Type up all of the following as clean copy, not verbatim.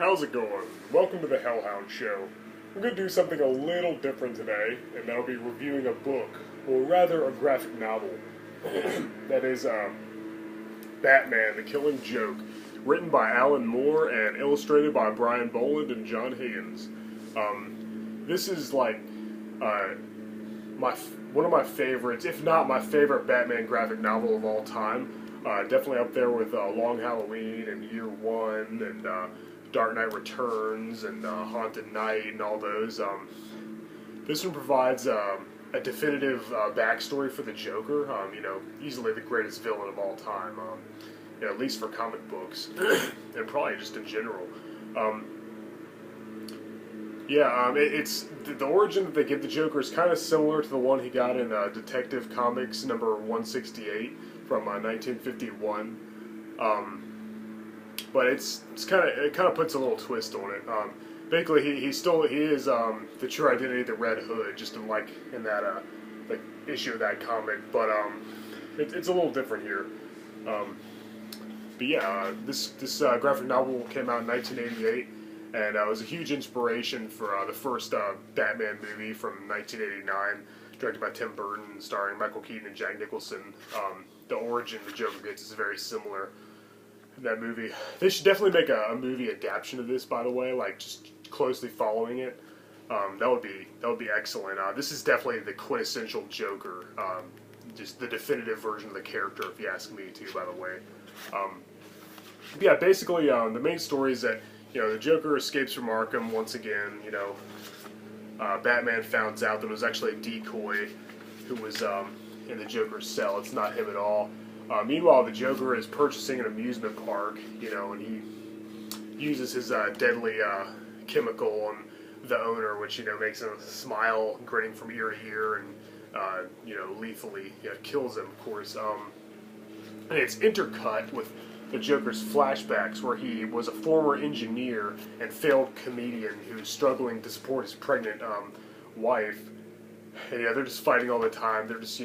How's it going? Welcome to the Hellhound Show. We're going to do something a little different today, and that'll be reviewing a book, or rather a graphic novel. That is Batman, The Killing Joke, written by Alan Moore and illustrated by Brian Boland and John Higgins. This is like one of my favorites, if not my favorite Batman graphic novel of all time. Definitely up there with Long Halloween and Year One and Dark Knight Returns and Haunted Night and all those. This one provides a definitive backstory for the Joker. Easily the greatest villain of all time. At least for comic books, and probably just in general. It's the origin that they give the Joker is kind of similar to the one he got in Detective Comics number 168 from 1951. But it kind of puts a little twist on it. Basically, he is the true identity of the Red Hood, just in that issue of that comic. But it's a little different here. This graphic novel came out in 1988, and it was a huge inspiration for the first Batman movie from 1989, directed by Tim Burton, starring Michael Keaton and Jack Nicholson. The origin the Joker gets is very similar in that movie. They should definitely make a movie adaptation of this, by the way, just closely following it. That would be excellent. This is definitely the quintessential Joker, just the definitive version of the character, if you ask me too, by the way. Basically, the main story is that the Joker escapes from Arkham once again. Batman finds out that it was actually a decoy who was in the Joker's cell. It's not him at all. Meanwhile, the Joker is purchasing an amusement park, and he uses his deadly chemical on the owner, which makes him smile, grinning from ear to ear, and lethally kills him, of course. And it's intercut with the Joker's flashbacks, where he was a former engineer and failed comedian who's struggling to support his pregnant wife. And they're just fighting all the time. They're just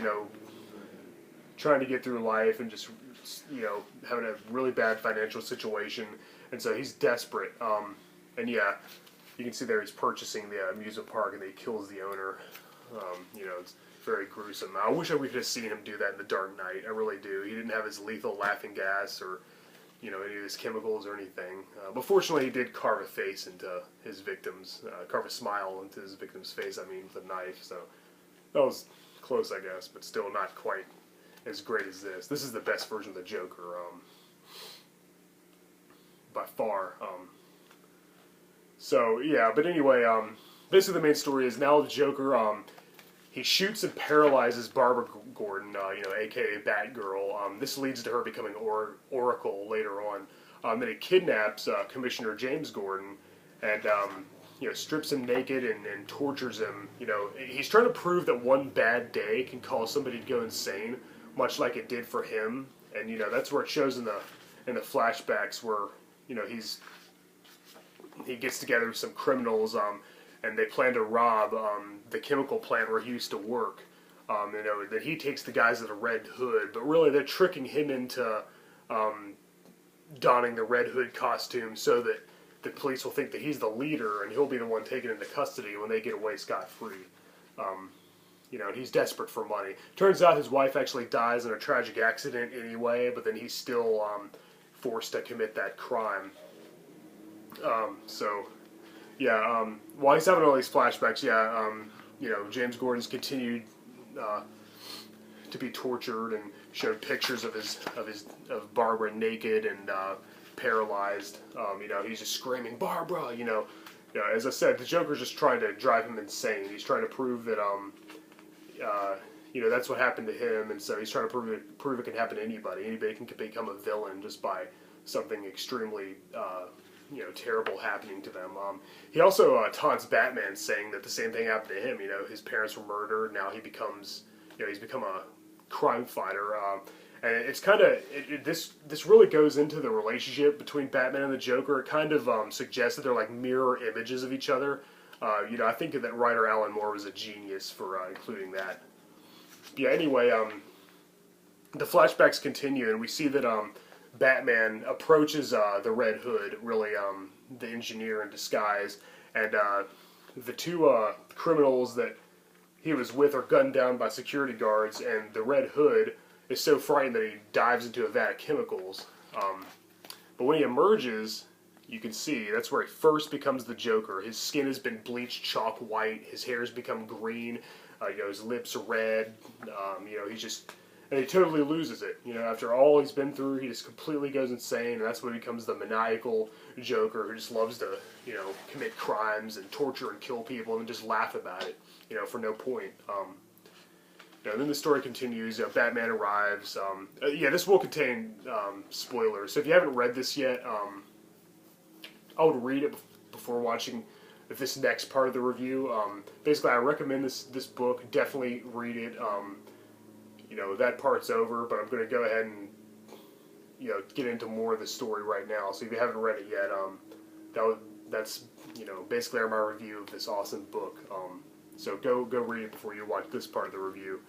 trying to get through life and just having a really bad financial situation. And so he's desperate. You can see there he's purchasing the amusement park, and he kills the owner. It's very gruesome. I wish we could have seen him do that in The Dark Knight. I really do. He didn't have his lethal laughing gas or any of his chemicals or anything. But fortunately, he did carve a face into his victims, carve a smile into his victim's face, with a knife. So that was close, I guess, but still not quite as great as this. This is the best version of the Joker, by far. But anyway, basically the main story is now the Joker, he shoots and paralyzes Barbara Gordon, aka Batgirl. This leads to her becoming Oracle later on. Then he kidnaps Commissioner James Gordon and strips him naked and tortures him. He's trying to prove that one bad day can cause somebody to go insane, much like it did for him. And that's where it shows in the flashbacks where he gets together with some criminals. And they plan to rob the chemical plant where he used to work. That he takes the guys of the Red Hood, but really they're tricking him into donning the Red Hood costume so that the police will think that he's the leader and he'll be the one taken into custody when they get away scot-free. He's desperate for money. Turns out his wife actually dies in a tragic accident anyway, but then he's still forced to commit that crime. While he's having all these flashbacks, James Gordon's continued to be tortured and showed pictures of Barbara naked and paralyzed. He's just screaming, "Barbara!" As I said, the Joker's just trying to drive him insane. He's trying to prove that that's what happened to him, and so he's trying to prove it can happen to anybody. Anybody can become a villain just by something extremely terrible happening to them. He also taunts Batman, saying that the same thing happened to him. His parents were murdered. Now he's become a crime fighter. And it's kind of this really goes into the relationship between Batman and the Joker. It kind of suggests that they're like mirror images of each other. I think that writer Alan Moore was a genius for including that. Anyway, the flashbacks continue, and we see that Batman approaches the Red Hood really the engineer in disguise, and the two criminals that he was with are gunned down by security guards, and the Red Hood is so frightened that he dives into a vat of chemicals. But when he emerges, you can see that's where he first becomes the Joker. His skin has been bleached chalk white. His hair has become green. His lips are red. He's just, and he totally loses it. After all he's been through, he just completely goes insane, and that's when he becomes the maniacal Joker who just loves to, commit crimes and torture and kill people and just laugh about it, for no point. And then the story continues. Batman arrives. This will contain spoilers. So if you haven't read this yet, I would read it before watching this next part of the review. Basically, I recommend this book. Definitely read it. That part's over, but I'm going to go ahead and get into more of the story right now. So if you haven't read it yet, that's basically my review of this awesome book. So go read it before you watch this part of the review.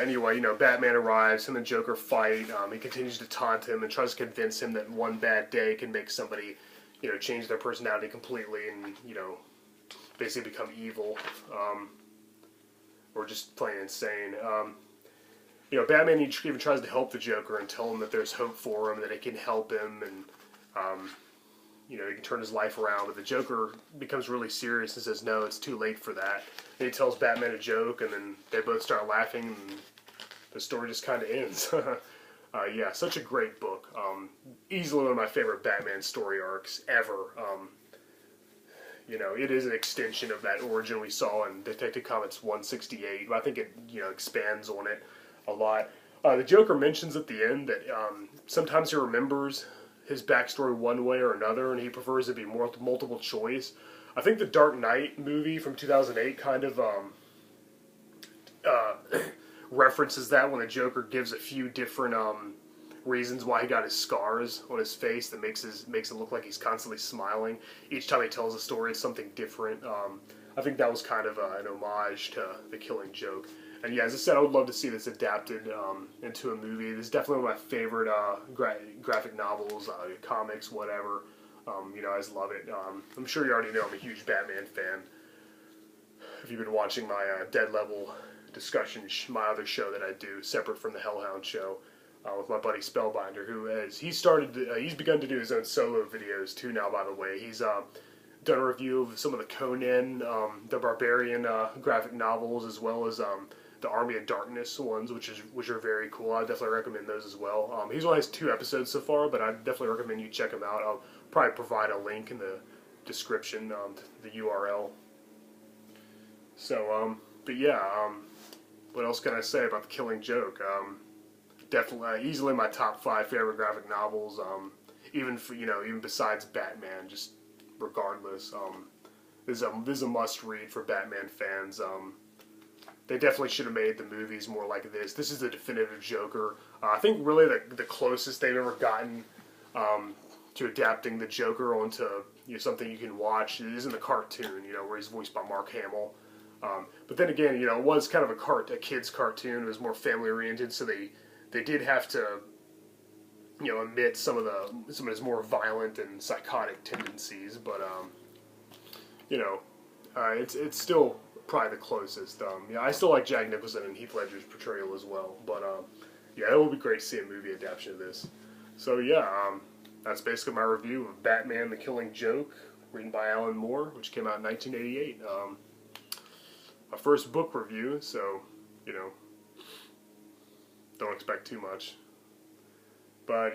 Anyway, Batman arrives, him and Joker fight. He continues to taunt him and tries to convince him that one bad day can make somebody, change their personality completely and, basically become evil, or just plain insane. Batman even tries to help the Joker and tell him that there's hope for him, that it can help him, and, he can turn his life around. But the Joker becomes really serious and says, no, it's too late for that. And he tells Batman a joke, and then they both start laughing, and the story just kind of ends. Such a great book. Easily one of my favorite Batman story arcs ever. It is an extension of that origin we saw in Detective Comics 168. I think it, expands on it a lot. The Joker mentions at the end that sometimes he remembers his backstory one way or another, and he prefers it to be more multiple choice. I think the Dark Knight movie from 2008 kind of references that when the Joker gives a few different reasons why he got his scars on his face that makes it look like he's constantly smiling. Each time he tells a story, it's something different. I think that was kind of an homage to The Killing Joke. And as I said, I would love to see this adapted into a movie. This is definitely one of my favorite graphic novels, comics, whatever. I just love it. I'm sure you already know I'm a huge Batman fan. If you've been watching my Dead Level discussion, my other show that I do, separate from the Hellhound Show, with my buddy Spellbinder, he's begun to do his own solo videos too now, by the way. He's done a review of some of the Conan, the Barbarian graphic novels, as well as the Army of Darkness ones, which are very cool. I definitely recommend those as well. He's only has 2 episodes so far, but I definitely recommend you check him out. I'll probably provide a link in the description, the URL. So, what else can I say about The Killing Joke? Definitely, easily my top 5 favorite graphic novels. Even besides Batman, just regardless, this is a must read for Batman fans. They definitely should have made the movies more like this. This is the definitive Joker. I think really the closest they've ever gotten to adapting the Joker onto something you can watch is in the cartoon, where he's voiced by Mark Hamill. But then again, it was kind of a kid's cartoon. It was more family oriented, so they did have to omit some of his more violent and psychotic tendencies. But it's still probably the closest. I still like Jack Nicholson and Heath Ledger's portrayal as well. But it would be great to see a movie adaptation of this. So that's basically my review of Batman: The Killing Joke, written by Alan Moore, which came out in 1988. My first book review, so don't expect too much. But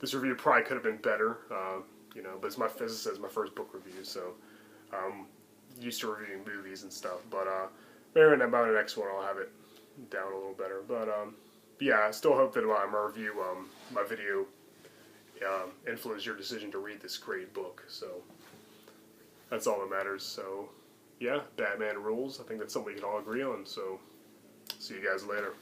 this review probably could have been better. But as I said, it's my first book review, so I'm used to reviewing movies and stuff. But maybe in the next one I'll have it down a little better. But I still hope that my review, my video, influenced your decision to read this great book. So that's all that matters. So Batman rules. I think that's something we can all agree on. So see you guys later.